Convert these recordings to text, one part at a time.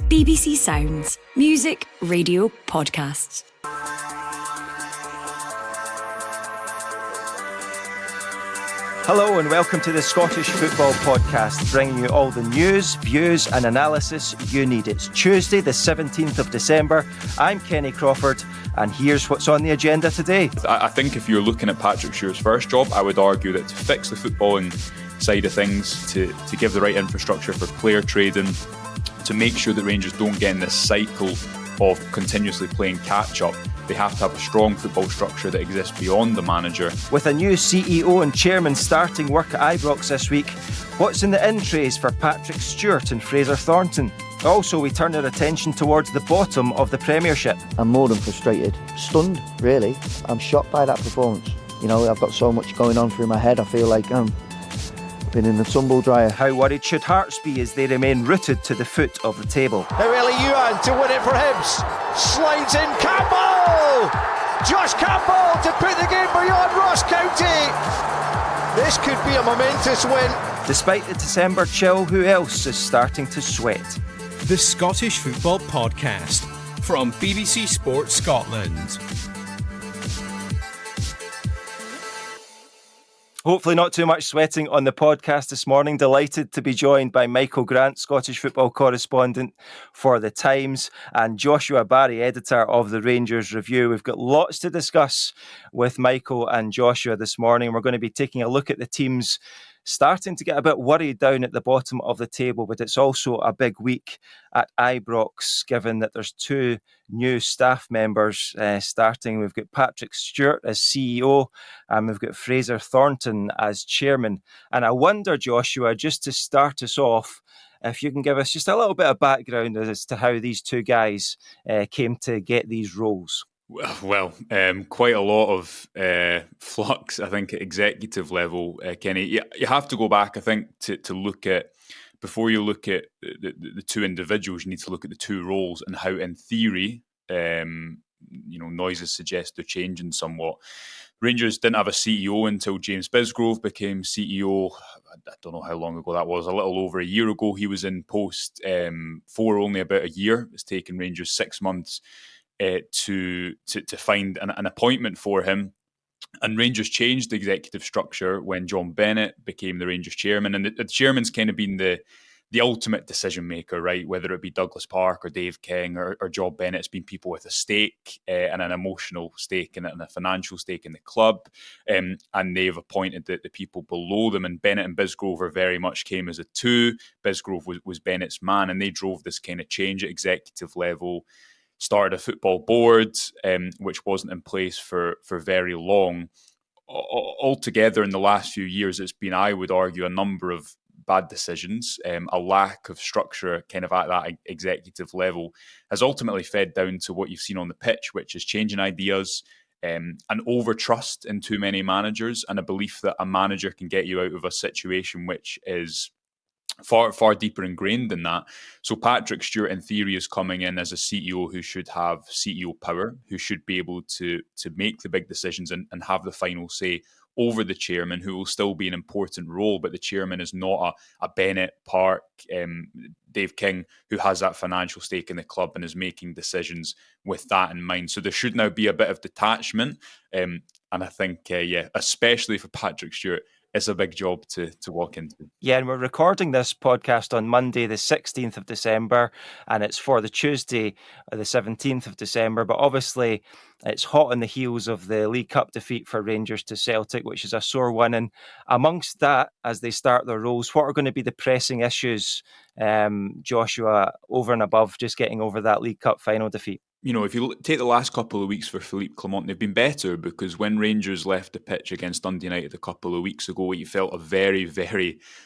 BBC Sounds. Music, radio, podcasts. Hello and welcome to the Scottish Football Podcast, bringing you all the news, views and analysis you need. It's Tuesday the 17th of December. I'm Kenny Crawford and here's what's on the agenda today. I think if you're looking at Patrick Stewart's first job, I would argue that to fix the footballing side of things, to give the right infrastructure for player trading, to make sure that Rangers don't get in this cycle of continuously playing catch-up, they have to have a strong football structure that exists beyond the manager. With a new CEO and chairman starting work at Ibrox this week, what's in the in trays for Patrick Stewart and Fraser Thornton? Also, we turn our attention towards the bottom of the Premiership. I'm more than frustrated, stunned really. I'm shocked by that performance. You know, I've got so much going on through my head. I feel like I've been in the tumble dryer. How worried should Hearts be as they remain rooted to the foot of the table? Really, Ewan to win it for Hibs. Slides in Campbell! Josh Campbell to put the game beyond Ross County. This could be a momentous win. Despite the December chill, who else is starting to sweat? The Scottish Football Podcast from BBC Sports Scotland. Hopefully not too much sweating on the podcast this morning. Delighted to be joined by Michael Grant, Scottish football correspondent for The Times, and Joshua Barrie, editor of the Rangers Review. We've got lots to discuss with Michael and Joshua this morning. We're going to be taking a look at the teams starting to get a bit worried down at the bottom of the table, but it's also a big week at Ibrox, given that there's two new staff members starting. We've got Patrick Stewart as CEO, and we've got Fraser Thornton as chairman. And I wonder, Joshua, just to start us off, if you can give us just a little bit of background as to how these two guys came to get these roles. Well, quite a lot of flux, I think, at executive level, Kenny. You have to go back, I think, to look at, before you look at the two individuals, you need to look at the two roles and how, in theory, noises suggest they're changing somewhat. Rangers didn't have a CEO until James Bisgrove became CEO. I don't know how long ago that was, a little over a year ago. He was in post for only about a year. It's taken Rangers 6 months to find an appointment for him. And Rangers changed the executive structure when John Bennett became the Rangers chairman. And the chairman's kind of been the ultimate decision maker, right? Whether it be Douglas Park or Dave King or John Bennett, it's been people with a stake and an emotional stake in it and a financial stake in the club. And they've appointed the people below them. And Bennett and Bisgrove very much came as a two. Bisgrove was Bennett's man, and they drove this kind of change at executive level. Started a football board, which wasn't in place for very long. Altogether, in the last few years, it's been, I would argue, a number of bad decisions. A lack of structure kind of at that executive level has ultimately fed down to what you've seen on the pitch, which is changing ideas, an over-trust in too many managers, and a belief that a manager can get you out of a situation which is far deeper ingrained than that. So Patrick Stewart, in theory, is coming in as a CEO who should have CEO power, who should be able to make the big decisions and have the final say over the chairman, who will still be an important role, but the chairman is not a Bennett, Park, Dave King, who has that financial stake in the club and is making decisions with that in mind. So there should now be a bit of detachment. And I think, especially for Patrick Stewart, it's a big job to walk into. Yeah, and we're recording this podcast on Monday, the 16th of December, and it's for the Tuesday, the 17th of December. But obviously, it's hot on the heels of the League Cup defeat for Rangers to Celtic, which is a sore win. And amongst that, as they start their roles, what are going to be the pressing issues, Joshua, over and above just getting over that League Cup final defeat? You know, if you take the last couple of weeks for Philippe Clement, they've been better, because when Rangers left the pitch against Dundee United a couple of weeks ago, he felt very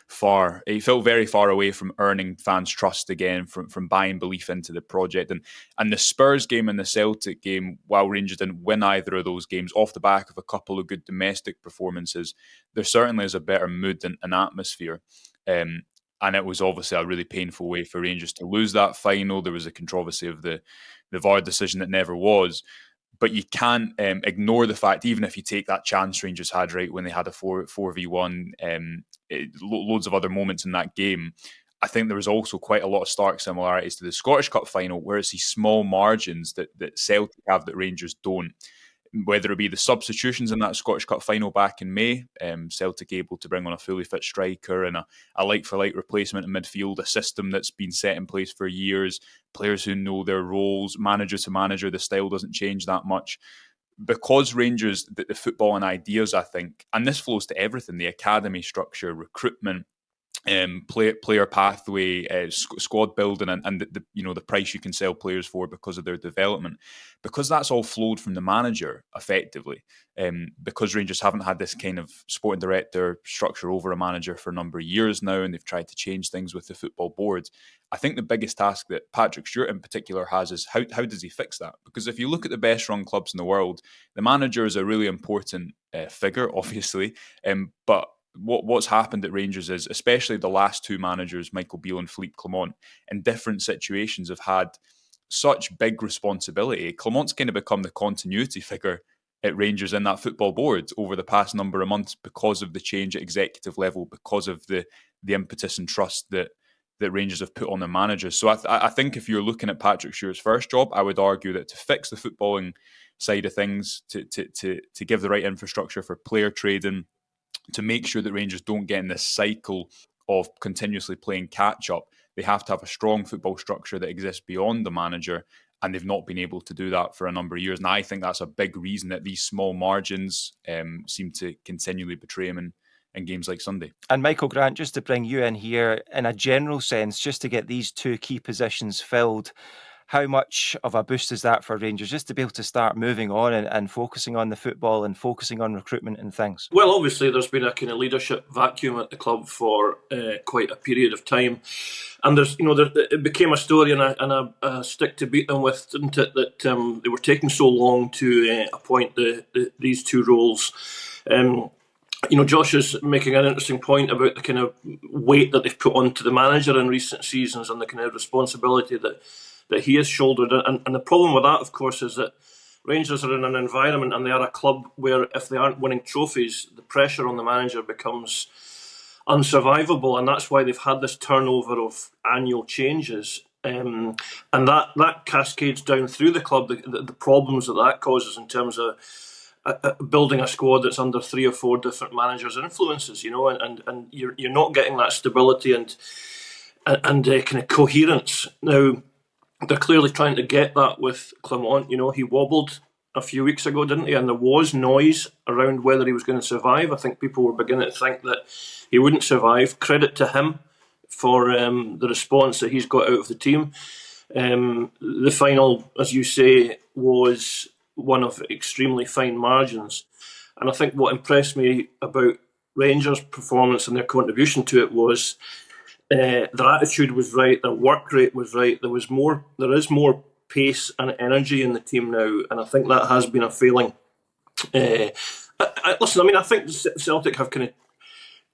far away from earning fans' trust again, from buying belief into the project. And the Spurs game and the Celtic game, while Rangers didn't win either of those games, off the back of a couple of good domestic performances, there certainly is a better mood and atmosphere. And it was obviously a really painful way for Rangers to lose that final. There was a controversy of the VAR decision that never was. But you can't ignore the fact, even if you take that chance Rangers had right when they had a 4v1, loads of other moments in that game, I think there was also quite a lot of stark similarities to the Scottish Cup final, where it's these small margins that Celtic have that Rangers don't. Whether it be the substitutions in that Scottish Cup final back in May, Celtic able to bring on a fully fit striker and a like-for-like replacement in midfield, a system that's been set in place for years, players who know their roles, manager to manager, the style doesn't change that much. Because Rangers, the football and ideas, I think, and this flows to everything, the academy structure, recruitment, player pathway, squad building, and the price you can sell players for because of their development, because that's all flowed from the manager effectively. Because Rangers haven't had this kind of sporting director structure over a manager for a number of years now, and they've tried to change things with the football board. I think the biggest task that Patrick Stewart in particular has is how does he fix that? Because if you look at the best run clubs in the world, the manager is a really important figure, obviously, but what's happened at Rangers is, especially the last two managers, Michael Beale and Philippe Clement, in different situations have had such big responsibility. Clement's kind of become the continuity figure at Rangers in that football board over the past number of months because of the change at executive level, because of the impetus and trust that Rangers have put on their managers. So I think if you're looking at Patrick Stewart's first job, I would argue that to fix the footballing side of things, to give the right infrastructure for player trading, to make sure that Rangers don't get in this cycle of continuously playing catch-up, they have to have a strong football structure that exists beyond the manager, and they've not been able to do that for a number of years. And I think that's a big reason that these small margins seem to continually betray them in games like Sunday. And Michael Grant, just to bring you in here, in a general sense, just to get these two key positions filled, how much of a boost is that for Rangers, just to be able to start moving on and focusing on the football and focusing on recruitment and things? Well, obviously there's been a kind of leadership vacuum at the club for quite a period of time, and it became a story and a stick to beat them with, didn't it? That they were taking so long to appoint these two roles. Josh is making an interesting point about the kind of weight that they've put onto the manager in recent seasons and the kind of responsibility that he has shouldered. And the problem with that, of course, is that Rangers are in an environment and they are a club where if they aren't winning trophies, the pressure on the manager becomes unsurvivable. And that's why they've had this turnover of annual changes. And that cascades down through the club, the problems that causes in terms of building a squad that's under 3 or 4 different managers' influences, and you're not getting that stability and kind of coherence. Now, they're clearly trying to get that with Clement. He wobbled a few weeks ago, didn't he? And there was noise around whether he was going to survive. I think people were beginning to think that he wouldn't survive. Credit to him for the response that he's got out of the team. The final, as you say, was one of extremely fine margins. And I think what impressed me about Rangers' performance and their contribution to it was their attitude was right, their work rate was right. There is more pace and energy in the team now, and I think that has been a failing. I think Celtic have kind of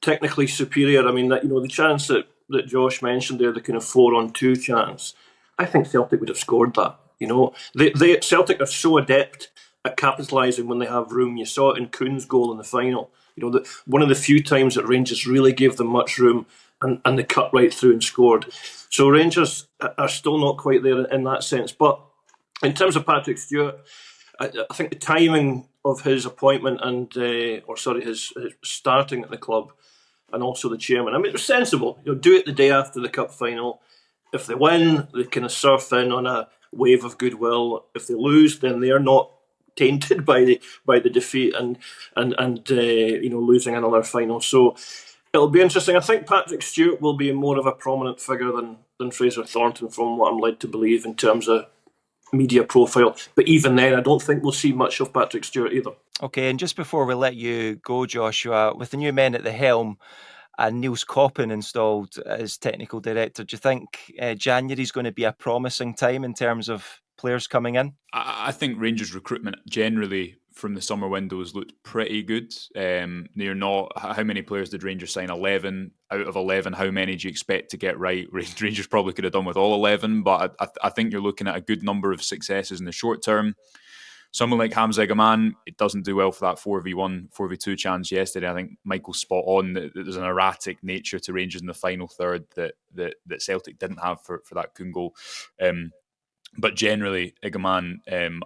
technically superior. I mean, that the chance that Josh mentioned there, the kind of 4-on-2 chance, I think Celtic would have scored that. Celtic are so adept at capitalising when they have room. You saw it in Kuhn's goal in the final. One of the few times that Rangers really gave them much room, and they cut right through and scored. So Rangers are still not quite there in that sense. But in terms of Patrick Stewart, I think the timing of his appointment his starting at the club, and also the chairman, it was sensible. Do it the day after the cup final. If they win, they kind of surf in on a wave of goodwill. If they lose, then they're not tainted by the defeat and losing another final. So it'll be interesting. I think Patrick Stewart will be more of a prominent figure than Fraser Thornton, from what I'm led to believe in terms of media profile. But even then, I don't think we'll see much of Patrick Stewart either. Okay, and just before we let you go, Joshua, with the new men at the helm and Niels Koppen installed as technical director, do you think January is going to be a promising time in terms of players coming in? I think Rangers recruitment generally from the summer windows looked pretty good. They're not. How many players did Rangers sign? 11 out of 11. How many do you expect to get right? Rangers probably could have done with all 11, but I think you're looking at a good number of successes in the short term. someone like Hamza Gaman, it doesn't do well for that 4v1, 4v2 chance yesterday. I think Michael's spot on that there's an erratic nature to Rangers in the final third that Celtic didn't have for that Kuhn goal. But generally, Igaman,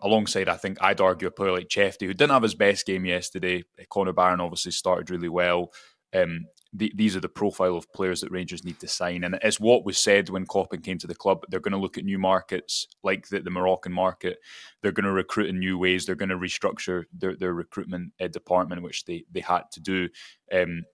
alongside, I think I'd argue a player like Chefty, who didn't have his best game yesterday. Connor Barron obviously started really well. These are the profile of players that Rangers need to sign. And it's what was said when Koppen came to the club. They're going to look at new markets like the Moroccan market. They're going to recruit in new ways. They're going to restructure their recruitment department, which they had to do. And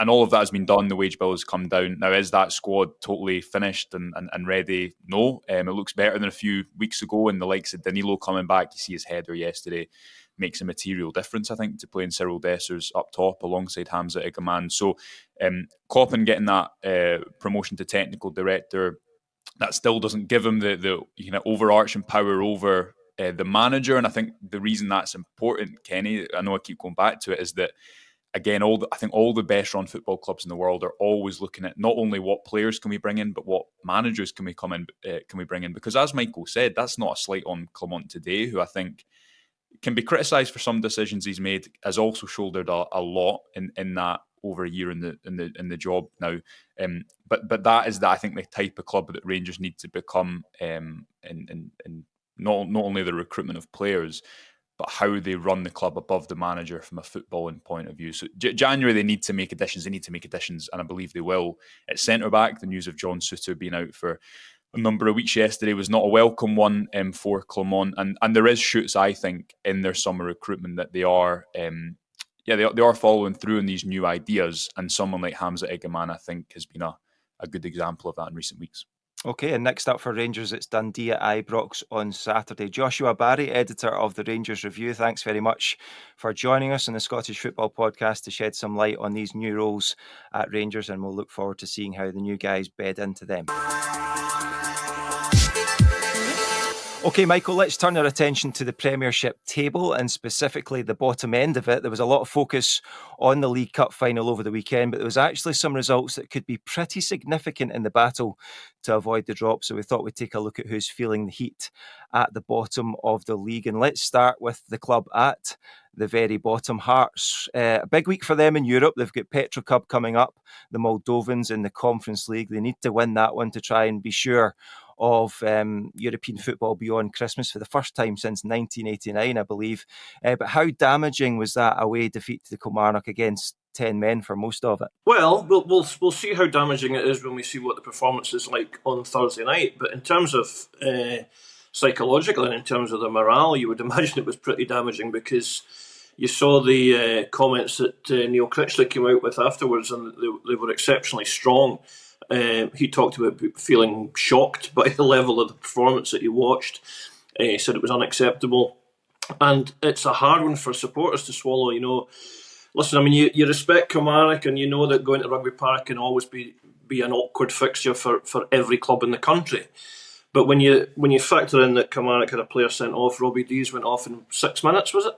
all of that has been done. The wage bill has come down. Now, is that squad totally finished and ready? No. It looks better than a few weeks ago. And the likes of Danilo coming back, you see his header yesterday, makes a material difference, I think, to playing Cyril Dessers up top alongside Hamza Igaman. So Koppen getting that promotion to technical director, that still doesn't give him the overarching power over the manager. And I think the reason that's important, Kenny, I know I keep going back to it, is that, again, I think all the best run football clubs in the world are always looking at not only what players can we bring in, but what managers can we bring in. Because as Michael said, that's not a slight on Clement today, who I think can be criticised for some decisions he's made, has also shouldered a lot in that over a year in the job now. But that is I think the type of club that Rangers need to become in not only the recruitment of players, but how they run the club above the manager from a footballing point of view. So January they need to make additions. They need to make additions, and I believe they will. At centre back, the news of John Souttar being out for a number of weeks yesterday was not a welcome one for Clement, and there is shoots, I think, in their summer recruitment that they are they are following through on these new ideas, and someone like Hamza Igaman, I think, has been a good example of that in recent weeks. Okay, and next up for Rangers, it's Dundee at Ibrox on Saturday. Joshua Barrie, editor of the Rangers Review, thanks very much for joining us on the Scottish Football Podcast to shed some light on these new roles at Rangers, and we'll look forward to seeing how the new guys bed into them. Okay, Michael, let's turn our attention to the Premiership table and specifically the bottom end of it. There was a lot of focus on the League Cup final over the weekend, but there was actually some results that could be pretty significant in the battle to avoid the drop. So we thought we'd take a look at who's feeling the heat at the bottom of the league. And let's start with the club at the very bottom, Hearts. A big week for them in Europe. They've got Petro Cup coming up, the Moldovans in the Conference League. They need to win that one to try and be sure of European football beyond Christmas for the first time since 1989, I believe. But how damaging was that away defeat to the Kilmarnock against 10 men for most of it? Well, we'll see how damaging it is when we see what the performance is like on Thursday night. But in terms of psychological and in terms of the morale, you would imagine it was pretty damaging, because you saw the comments that Neil Critchley came out with afterwards, and they were exceptionally strong. He talked about feeling shocked by the level of the performance that he watched. He said it was unacceptable. And it's a hard one for supporters to swallow, you know. Listen, I mean, you respect Kilmarnock, and you know that going to Rugby Park can always be an awkward fixture for every club in the country. But when you factor in that Kilmarnock had a player sent off, Robbie Dees went off in 6 minutes, was it?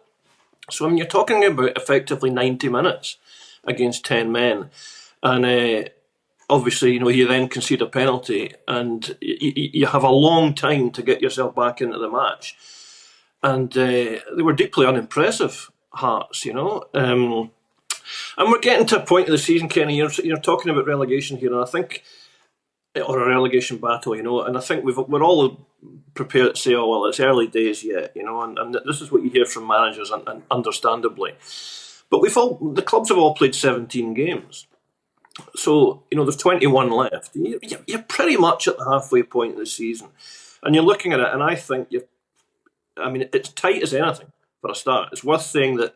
So, I mean, you're talking about effectively 90 minutes against 10 men. And obviously, you know, you then concede a penalty, and you have a long time to get yourself back into the match. And they were deeply unimpressive, Hearts, you know. And we're getting to a point of the season, Kenny, you're talking about relegation here, and I think, or a relegation battle, you know, and I think we're all prepared to say, oh, well, it's early days yet, you know, and this is what you hear from managers, and understandably. But the clubs have all played 17 games. So, you know, there's 21 left. You're pretty much at the halfway point of the season. And you're looking at it, and I think it's tight as anything for a start. It's worth saying that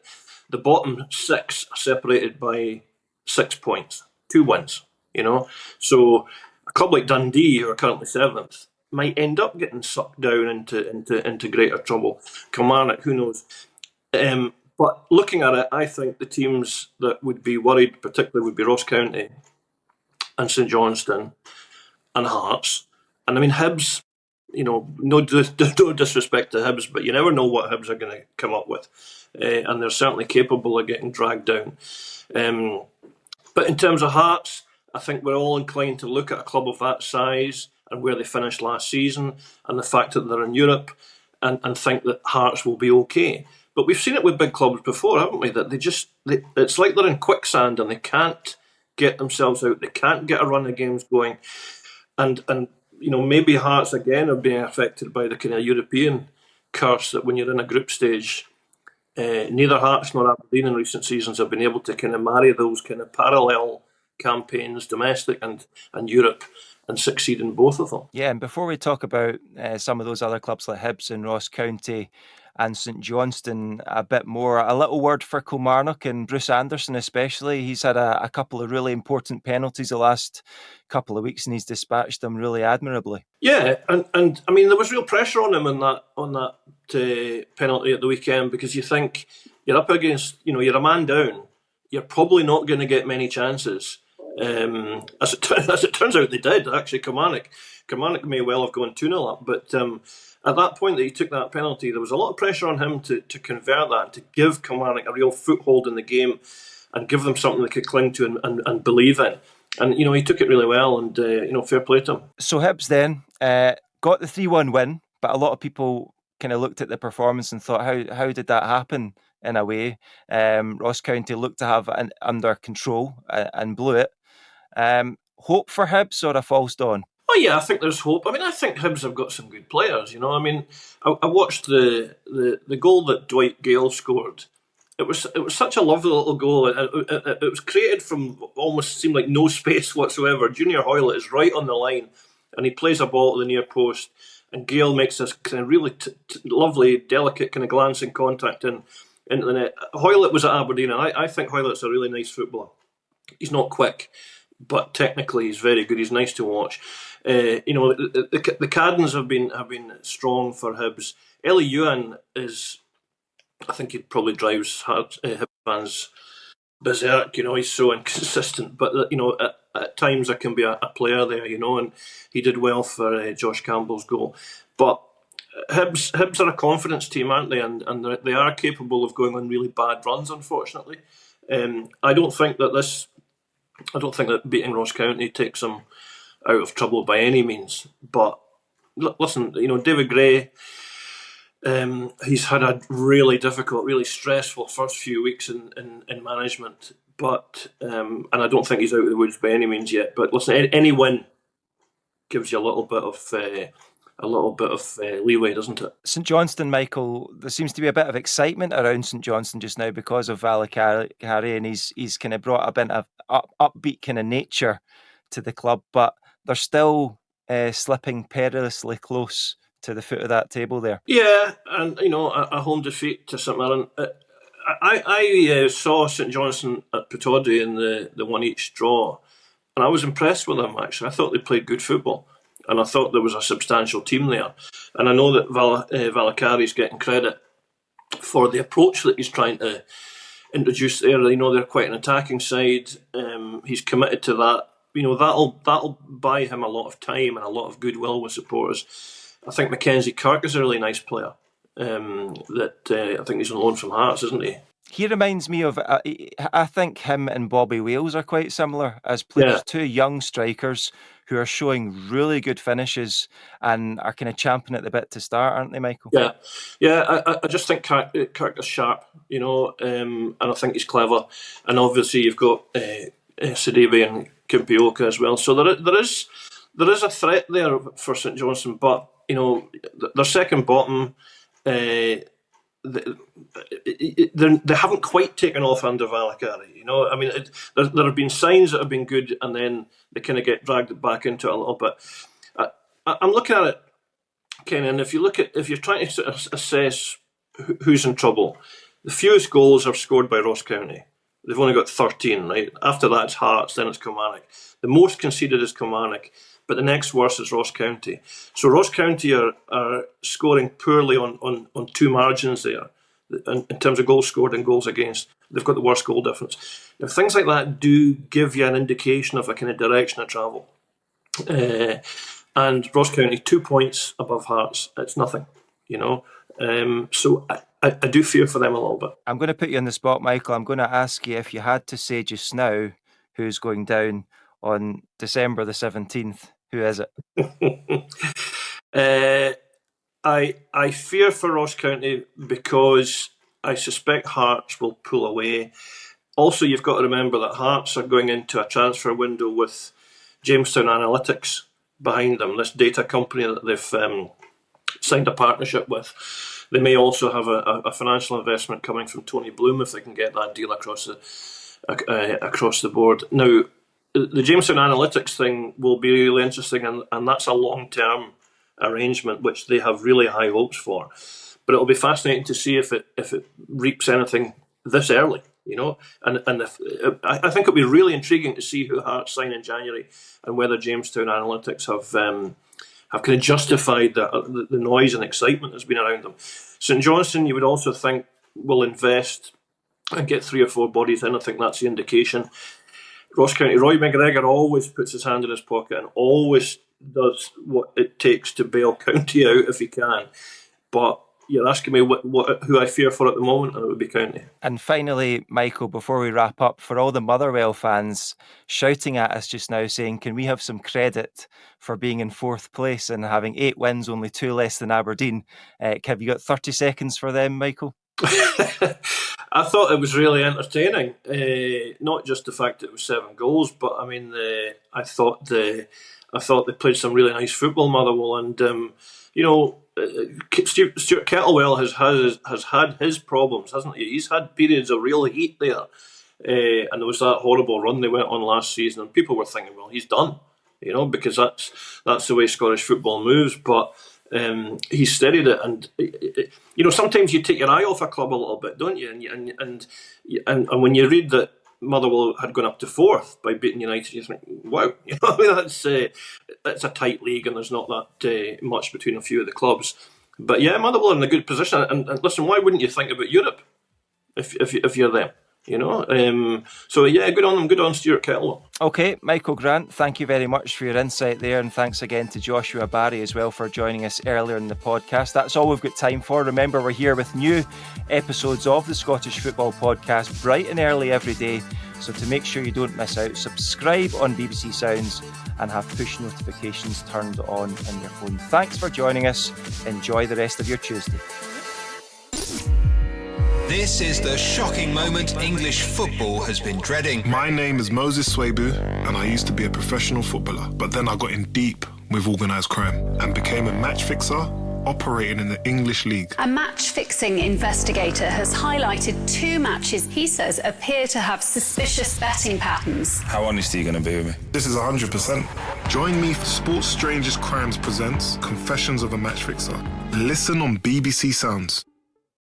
the bottom six are separated by 6 points, 2 wins, you know. So a club like Dundee, who are currently 7th, might end up getting sucked down into greater trouble. Kilmarnock, who knows? But looking at it, I think the teams that would be worried particularly would be Ross County and St Johnstone and Hearts. And I mean, Hibs, you know, no disrespect to Hibs, but you never know what Hibs are going to come up with. And they're certainly capable of getting dragged down. But in terms of Hearts, I think we're all inclined to look at a club of that size and where they finished last season, and the fact that they're in Europe. and think that Hearts will be okay. But we've seen it with big clubs before, haven't we? That it's like they're in quicksand and they can't get themselves out. They can't get a run of games going. And maybe Hearts again are being affected by the kind of European curse that when you're in a group stage, neither Hearts nor Aberdeen in recent seasons have been able to kind of marry those kind of parallel campaigns, domestic and Europe, and succeed in both of them. Yeah, and before we talk about some of those other clubs like Hibs and Ross County and St Johnstone a bit more, a little word for Kilmarnock and Bruce Anderson especially. He's had a couple of really important penalties the last couple of weeks and he's dispatched them really admirably. Yeah, and I mean there was real pressure on him on that penalty at the weekend, because you think you're up against, you're a man down, you're probably not going to get many chances. As it turns out, they did actually. Kilmarnock may well have gone 2-0 up, but at that point that he took that penalty, there was a lot of pressure on him to convert that, to give Kilmarnock a real foothold in the game and give them something they could cling to and believe in. And he took it really well, and fair play to him. So Hibs then got the 3-1 win, but a lot of people kind of looked at the performance and thought, how did that happen? In a way, Ross County looked to have it under control and blew it. Hope for Hibs or a false dawn? Oh yeah, I think there's hope. I mean, I think Hibs have got some good players. I mean, I watched the goal that Dwight Gale scored. It was such a lovely little goal. It was created from almost seemed like no space whatsoever. Junior Hoylett is right on the line, and he plays a ball to the near post, and Gale makes this kind of really lovely, delicate kind of glancing contact into the net. Hoylett was at Aberdeen, and I think Hoylett's a really nice footballer. He's not quick, but technically he's very good. He's nice to watch. The Caddens have been strong for Hibs. Ellie Ewan is, I think he probably drives Hibs fans berserk. He's so inconsistent, but at times there can be a player there. And he did well for Josh Campbell's goal, but Hibs are a confidence team, aren't they? And they are capable of going on really bad runs, unfortunately. I don't think that beating Ross County takes them out of trouble by any means. But listen, David Gray, he's had a really difficult, really stressful first few weeks in management. But and I don't think he's out of the woods by any means yet. But listen, any win gives you a little bit of leeway, doesn't it? St Johnstone, Michael, there seems to be a bit of excitement around St Johnstone just now because of Valakari, and he's kind of brought a bit of upbeat kind of nature to the club, but they're still slipping perilously close to the foot of that table there. Yeah, and a home defeat to St Mirren. I saw St Johnstone at Pittodrie in the 1-1 draw, and I was impressed with them, actually. I thought they played good football. And I thought there was a substantial team there. And I know that Valakari's getting credit for the approach that he's trying to introduce there. They're quite an attacking side. He's committed to that. That'll buy him a lot of time and a lot of goodwill with supporters. I think Mackenzie Kirk is a really nice player. I think he's on loan from Hearts, isn't he? He reminds me of, I think him and Bobby Wales are quite similar as players, yeah. Two young strikers who are showing really good finishes and are kind of champing at the bit to start, aren't they, Michael? Yeah. I just think Kirk is sharp, and I think he's clever. And obviously you've got Sidibe and Kimpioka as well. So there is a threat there for St Johnstone, but their second bottom. They haven't quite taken off under Valakari. I mean, there have been signs that have been good, and then they kind of get dragged back into it a little bit. I'm looking at it, Ken, and if you're trying to sort of assess who's in trouble, the fewest goals are scored by Ross County. They've only got 13, right? After that, it's Hearts, then it's Kilmarnock. The most conceded is Kilmarnock, but the next worst is Ross County. So Ross County are scoring poorly on two margins there, in terms of goals scored and goals against. They've got the worst goal difference. Now, things like that do give you an indication of a kind of direction of travel. And Ross County, 2 points above Hearts. It's nothing, So I do fear for them a little bit. I'm going to put you on the spot, Michael. I'm going to ask you if you had to say just now who's going down on December the 17th. Who is it? I fear for Ross County because I suspect Hearts will pull away. Also, you've got to remember that Hearts are going into a transfer window with Jamestown Analytics behind them, this data company that they've signed a partnership with. They may also have a financial investment coming from Tony Bloom if they can get that deal across the board. Now, the Jamestown Analytics thing will be really interesting, and that's a long-term arrangement which they have really high hopes for. But it'll be fascinating to see if it reaps anything this early, you know. And I think it'll be really intriguing to see who Hearts sign in January and whether Jamestown Analytics have kind of justified the noise and excitement that's been around them. St Johnstone, you would also think, will invest and get 3 or 4 bodies in. I think that's the indication. Ross County, Roy McGregor always puts his hand in his pocket and always does what it takes to bail County out if he can. But you're asking me who I fear for at the moment, and it would be County. And finally, Michael, before we wrap up, for all the Motherwell fans shouting at us just now saying, can we have some credit for being in 4th place and having 8 wins, only 2 less than Aberdeen? Have you got 30 seconds for them, Michael? I thought it was really entertaining. Not just the fact that it was 7 goals, but I mean, I thought they played some really nice football, Motherwell, and you know, Stuart Kettlewell has had his problems, hasn't he? He's had periods of real heat there, and there was that horrible run they went on last season, and people were thinking, well, he's done, you know, because that's the way Scottish football moves. But he steadied it, and you know, sometimes you take your eye off a club a little bit, don't you? And when you read that Motherwell had gone up to 4th by beating United, you think, wow, you know, I mean, that's a tight league, and there's not that much between a few of the clubs. But yeah, Motherwell are in a good position. And listen, why wouldn't you think about Europe if you're them? You know, so yeah, good on them, good on Stuart Kettlewell. Okay, Michael Grant, thank you very much for your insight there, and thanks again to Joshua Barrie as well for joining us earlier in the podcast. That's all we've got time for. Remember, we're here with new episodes of the Scottish Football Podcast bright and early every day, so to make sure you don't miss out, subscribe on BBC Sounds and have push notifications turned on your phone. Thanks for joining us. Enjoy the rest of your Tuesday. This is the shocking moment English football has been dreading. My name is Moses Swabu, and I used to be a professional footballer. But then I got in deep with organised crime and became a match fixer operating in the English League. A match-fixing investigator has highlighted 2 matches he says appear to have suspicious betting patterns. How honest are you going to be with me? This is 100%. Join me for Sports Strangest Crimes presents Confessions of a Match Fixer. Listen on BBC Sounds.